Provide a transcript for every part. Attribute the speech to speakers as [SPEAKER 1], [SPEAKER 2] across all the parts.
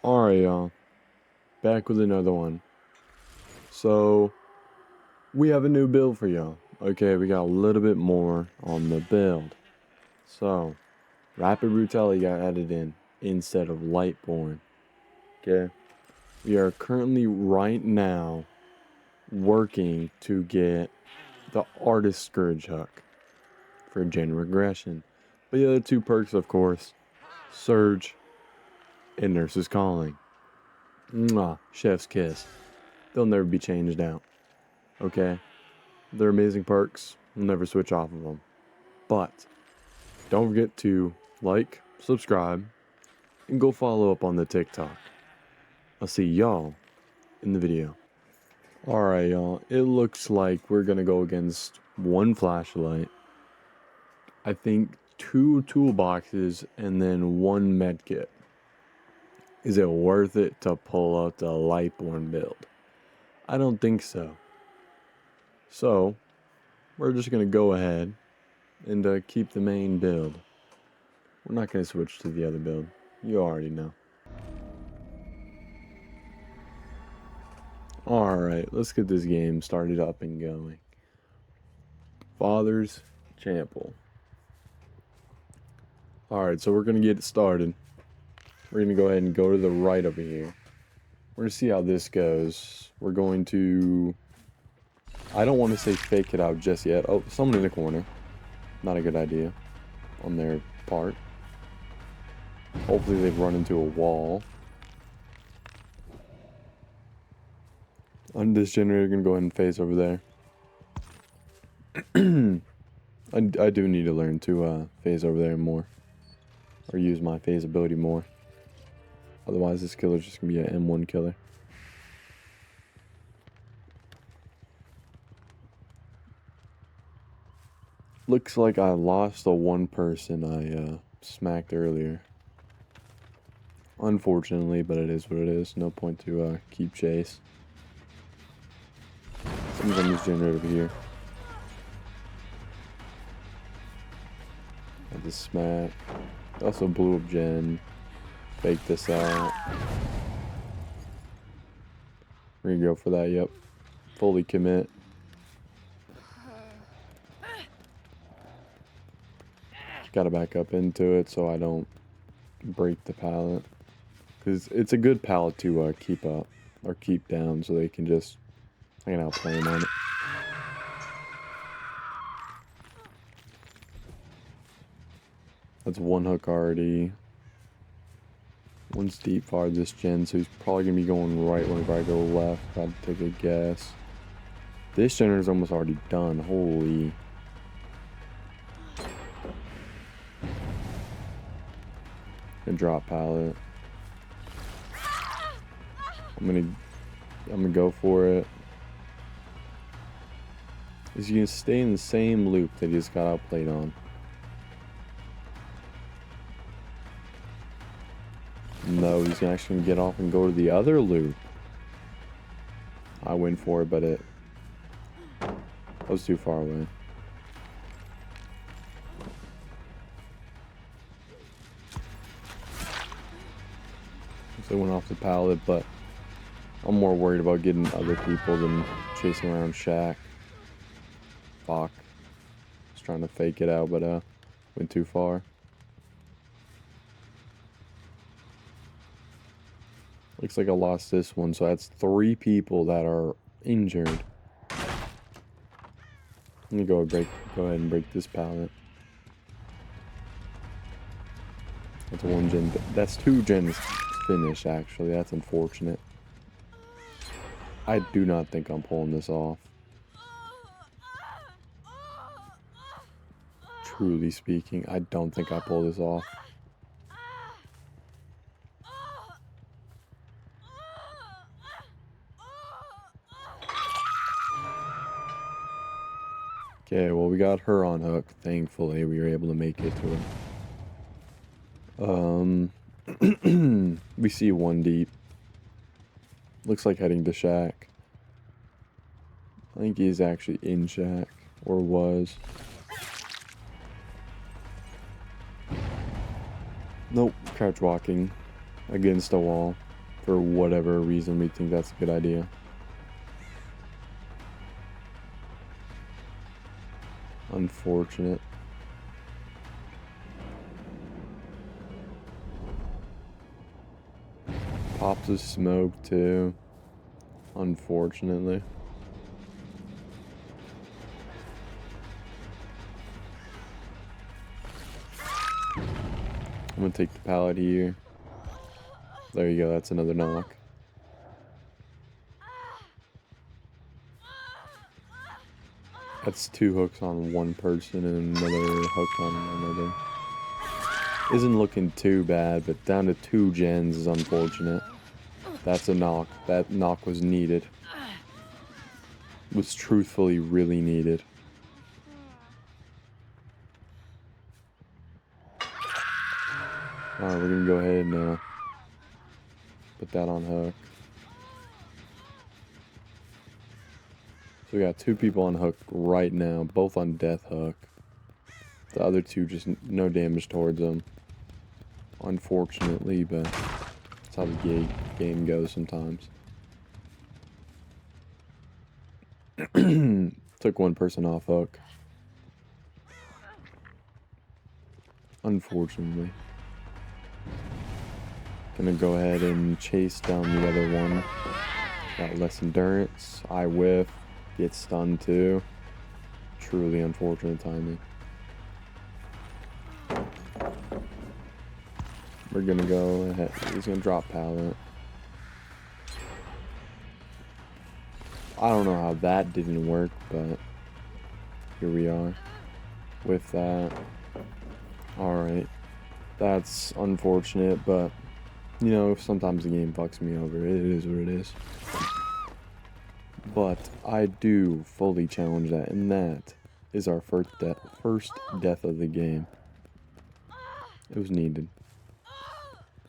[SPEAKER 1] Alright, y'all. Back with another one. So, we have a new build for y'all. Okay, we got a little bit more on the build. So, Rapid Brutality got added in instead of Lightborn. Okay? We are currently, right now, working to get the Artist Scourge Hook for Gen Regression. But the other two perks, of course, Surge and Nurse's Calling. Mwah, chef's kiss. They'll never be changed out. Okay? They're amazing perks. We'll never switch off of them. But don't forget to like, subscribe, and go follow up on the TikTok. I'll see y'all in the video. Alright, y'all. It looks like we're gonna go against one flashlight, I think 2 toolboxes, and then 1 medkit. Is it worth it to pull out the Lightborn build? I don't think so. So, we're just going to go ahead and keep the main build. We're not going to switch to the other build. You already know. Alright, let's get this game started up and going. Father's Chapel. Alright, so we're going to get it started. We're going to go ahead and go to the right over here. We're going to see how this goes. We're going to... I don't want to say fake it out just yet. Oh, someone in the corner. Not a good idea on their part. Hopefully they've run into a wall. On this generator, going to go ahead and phase over there. I do need to learn to phase over there more. Or use my phase ability more. Otherwise, this killer's just going to be an M1 killer. Looks like I lost the one person I smacked earlier. Unfortunately, but it is what it is. No point to keep chase. Someone's on this generator over here. I just smack. Also blew up gen. Fake this out. We're gonna go for that, yep. Fully commit. Gotta back up into it so I don't break the pallet. Because it's a good pallet to keep up. Or keep down so they can just... I can outplay them on it. That's one hook already. One's deep far this gen, so he's probably going to be going right whenever I go left. Got to take a guess. This generator's almost already done. Holy. And drop pallet. I'm gonna go for it. Is he gonna stay in the same loop that he just got outplayed on? No, he's actually gonna get off and go to the other loop. I went for it, but it was too far away. So I went off the pallet, but I'm more worried about getting other people than chasing around Shaq. Fuck. Just trying to fake it out, but went too far. Looks like I lost this one, so that's 3 people that are injured. Let me go ahead and break this pallet. That's 1 gen. That's 2 gens finish, actually. That's unfortunate. I do not think I'm pulling this off. Truly speaking, I don't think I pull this off. Okay, well, we got her on hook. Thankfully, we were able to make it to her. We see 1 deep. Looks like heading to Shack. I think he's actually in Shack, or was. Nope, crouch walking against a wall. For whatever reason, we think that's a good idea. Unfortunate. Pops a smoke too. Unfortunately. I'm gonna take the pallet here. There you go, that's another knock. That's 2 hooks on one person and another hook on another. Isn't looking too bad, but down to 2 gens is unfortunate. That's a knock. That knock was needed. Was truthfully really needed. Alright, we're gonna go ahead and put that on hook. So we got 2 people on hook right now, both on death hook. The other 2 just no damage towards them. Unfortunately, but that's how the game goes sometimes. Took 1 person off hook. Unfortunately. Gonna go ahead and chase down the other one. Got less endurance. I whiff. Get stunned too. Truly unfortunate timing. We're gonna go ahead. He's gonna drop pallet. I don't know how that didn't work, but here we are with that. Alright. That's unfortunate, but you know, sometimes the game fucks me over. It is what it is. But I do fully challenge that, and that is our first death of the game. It was needed.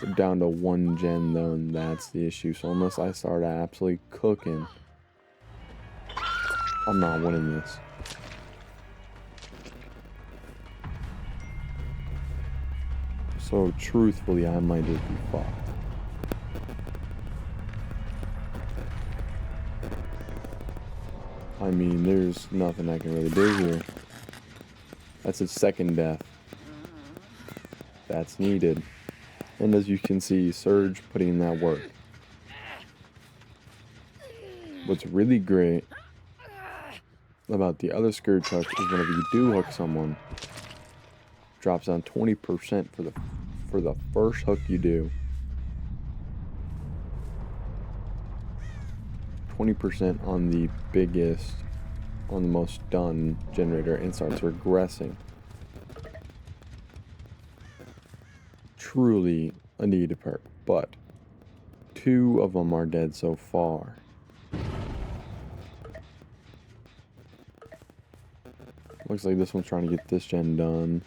[SPEAKER 1] We're down to 1 gen though, and that's the issue. So unless I start absolutely cooking, I'm not winning this. So truthfully, I might just be fucked. I mean, there's nothing I can really do here. That's his 2nd death. That's needed. And as you can see, Surge putting in that work. What's really great about the other Scourge hook is whenever you do hook someone, drops down 20% for the first hook you do. 20% on the biggest, on the most done generator, and starts regressing. Truly a needed perk, but 2 of them are dead so far. Looks like this one's trying to get this gen done.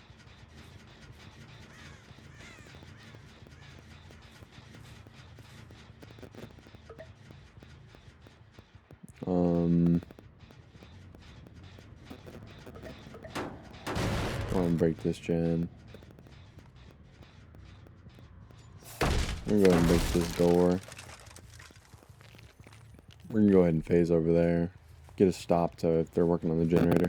[SPEAKER 1] Go and break this gen. We're gonna go ahead and break this door. We're gonna go ahead and phase over there. Get a stop to if they're working on the generator.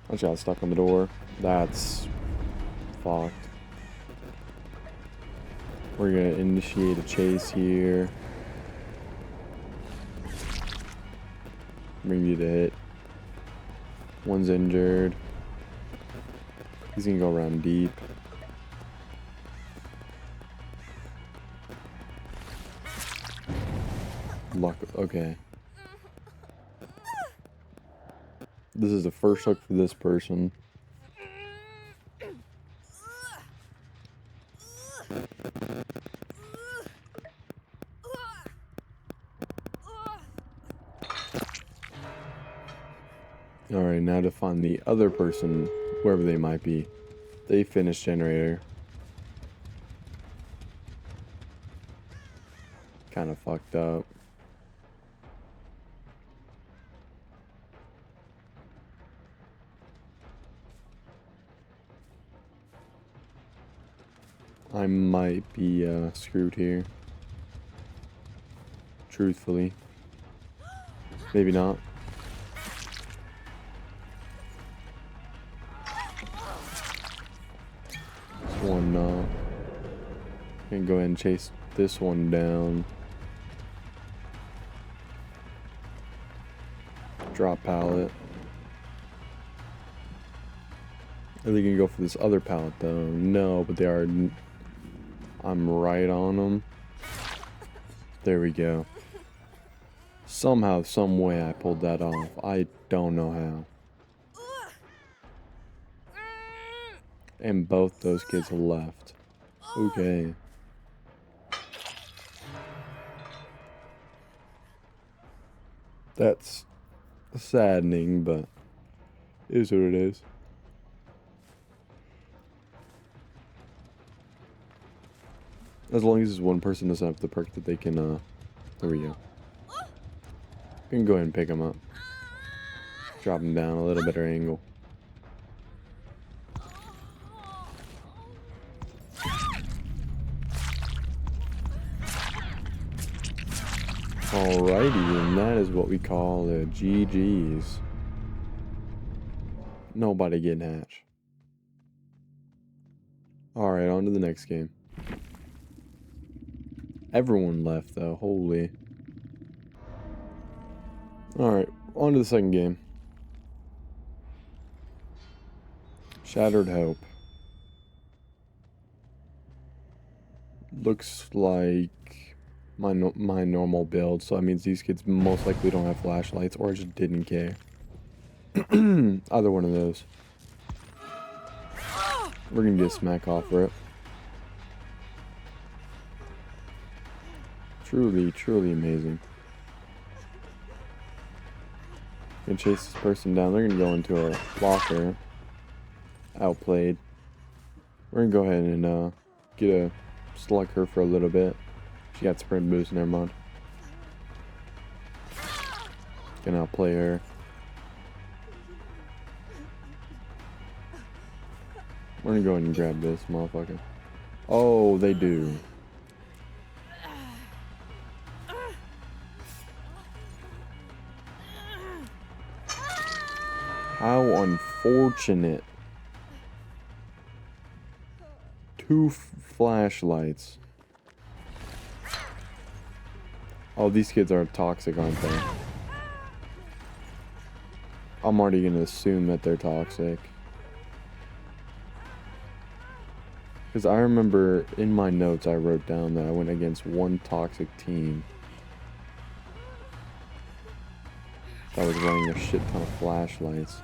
[SPEAKER 1] I just got stuck on the door. That's fucked. We're gonna initiate a chase here. Bring you to hit. One's injured. He's gonna go around deep. Luck. Okay. This is the first hook for this person. Alright, now to find the other person, wherever they might be. They finished generator. Kind of fucked up. I might be screwed here. Truthfully. Maybe not. This one not. Gonna go ahead and chase this one down. Drop pallet. Are they gonna go for this other pallet though? No, but they are. I'm right on them. There we go. Somehow, some way I pulled that off. I don't know how. And both those kids left. Okay. That's saddening, but it is what it is. As long as this one person doesn't have the perk that they can, there we go. You can go ahead and pick them up. Drop them down a little better angle. Alrighty, and that is what we call a GG's. Nobody getting hatched. Alright, on to the next game. Everyone left though, holy. Alright, on to the second game. Shattered Hope. Looks like my normal build, so that means these kids most likely don't have flashlights or just didn't care. Either one of those. We're gonna get a smack off for it. Truly, truly amazing. Gonna chase this person down. They're gonna go into a locker. Outplayed. We're gonna go ahead and get a slug her for a little bit. She got sprint boost, never mind. Gonna outplay her. We're gonna go ahead and grab this motherfucker. Oh, they do. How unfortunate. 2 flashlights. Oh, these kids are toxic, aren't they? I'm already gonna assume that they're toxic. Because I remember in my notes I wrote down that I went against one toxic team that was running a shit ton of flashlights.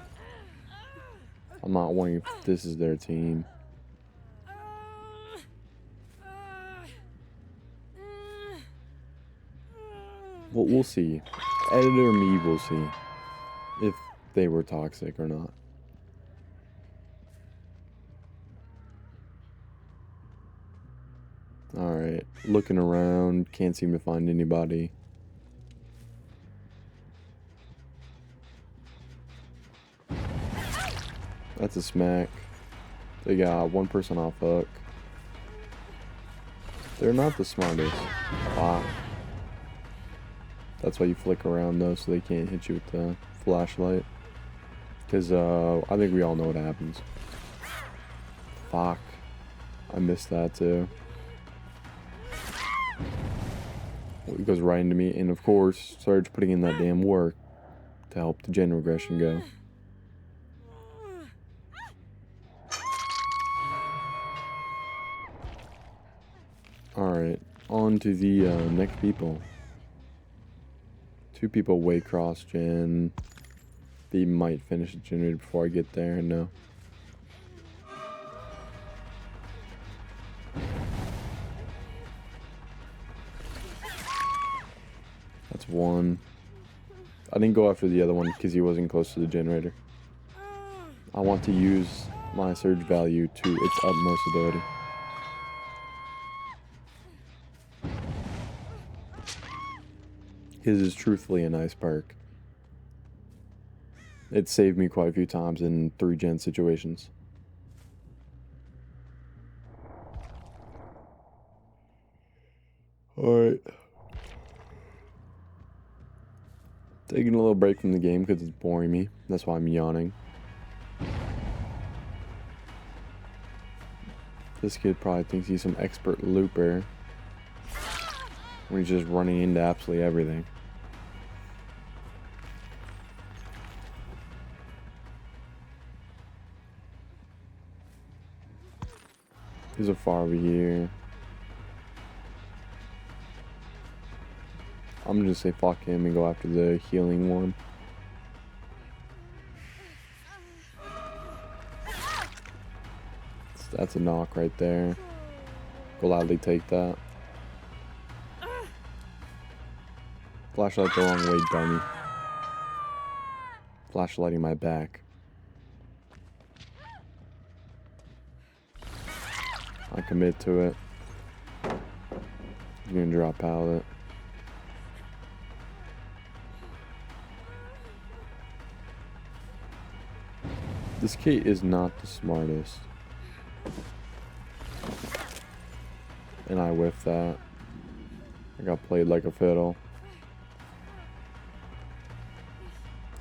[SPEAKER 1] I'm not wondering if this is their team. Well, we'll see. Editor me will see if they were toxic or not. Alright, looking around, can't seem to find anybody. That's a smack. They got one person off hook. They're not the smartest. Wow. That's why you flick around though, so they can't hit you with the flashlight. Because I think we all know what happens. Fuck. I missed that too. It goes right into me, and of course, Sarge putting in that damn work to help the gen regression go. Alright, on to the next people. 2 people way cross gen. They might finish the generator before I get there, no. That's one. I didn't go after the other one because he wasn't close to the generator. I want to use my surge value to its utmost ability. His is truthfully a nice perk. It saved me quite a few times in 3 gen situations. Alright. Taking a little break from the game because it's boring me. That's why I'm yawning. This kid probably thinks he's some expert looper when he's just running into absolutely everything. There's a far over here. I'm gonna just say fuck him and go after the healing one. That's a knock right there. Gladly take that. Flashlight the wrong way, dummy. Flashlighting my back. I commit to it. I'm gonna drop pallet. This kid is not the smartest. And I whiffed that. I got played like a fiddle.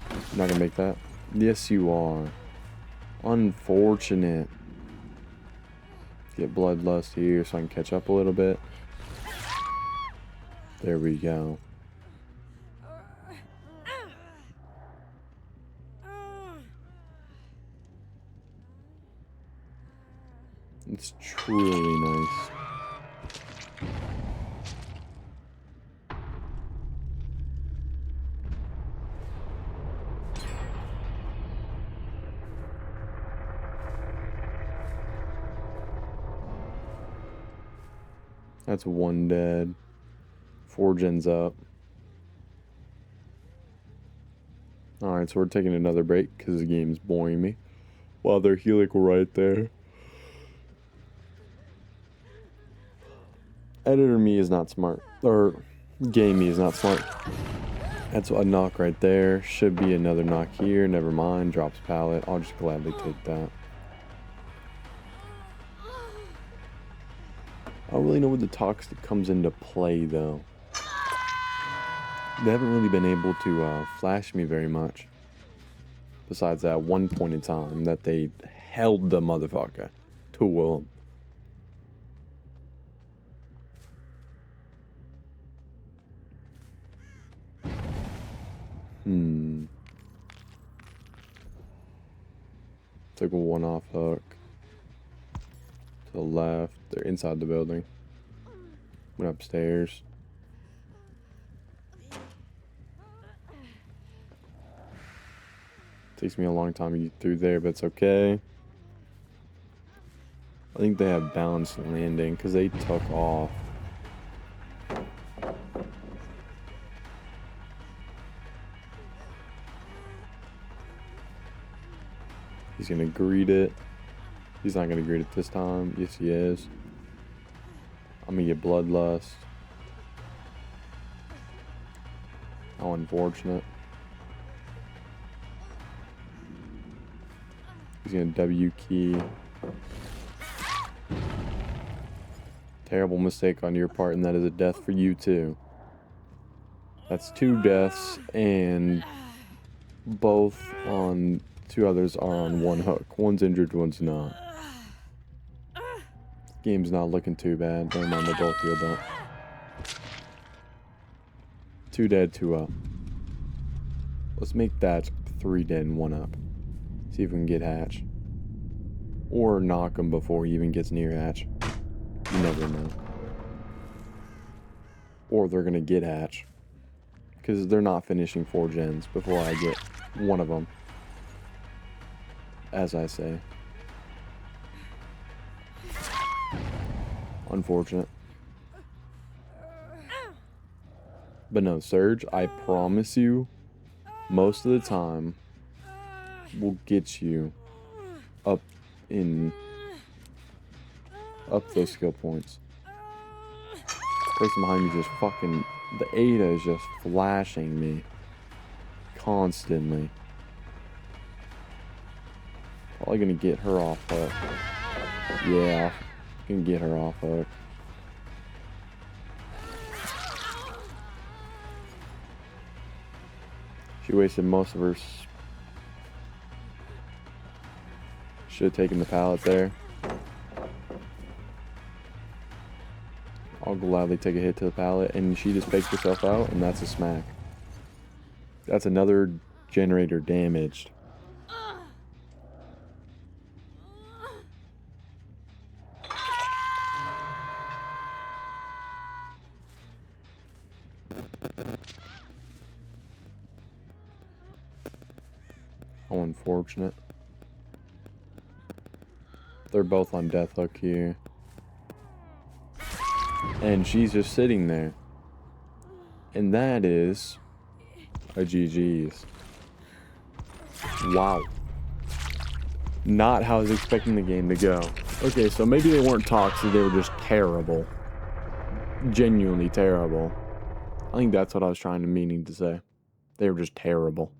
[SPEAKER 1] You're not gonna make that? Yes, you are. Unfortunate. Get bloodlust here so I can catch up a little bit. There we go. It's truly nice. That's one dead. 4 gens up. Alright, so we're taking another break because the game's boring me. While they're helical right there. Editor me is not smart. Or game me is not smart. That's a knock right there. Should be another knock here. Never mind. Drops pallet. I'll just gladly take that. I don't really know where the toxic comes into play, though. They haven't really been able to flash me very much. Besides that one point in time that they held the motherfucker to will. Took a one-off hook. To the left. They're inside the building. Went upstairs. Takes me a long time to get through there, but it's okay. I think they have balanced landing because they took off. He's gonna greet it. He's not gonna greet it this time. Yes, he is. I'm gonna get bloodlust. How unfortunate. He's gonna W key. Terrible mistake on your part, and that is a death for you too. That's 2 deaths, and both on 2 others are on 1 hook. One's injured, one's not. Game's not looking too bad. Never mind, they both healed up. 2 dead, 2 up. Let's make that 3 dead and 1 up. See if we can get Hatch. Or knock him before he even gets near Hatch. You never know. Or they're gonna get Hatch. Because they're not finishing 4 gens before I get one of them. As I say. Unfortunate. But no, Surge, I promise you, most of the time, will get you up those skill points. Person behind me just fucking, the Ada is just flashing me constantly. Probably gonna get her off hook. Yeah, can get her off hook. She wasted most of her... Should have taken the pallet there. I'll gladly take a hit to the pallet, and she just faked herself out, and that's a smack. That's another generator damaged. How unfortunate. They're both on death hook here. And she's just sitting there. And that is a GG's. Wow. Not how I was expecting the game to go. Okay, so maybe they weren't toxic, they were just terrible. Genuinely terrible. I think that's what I was meaning to say. They were just terrible.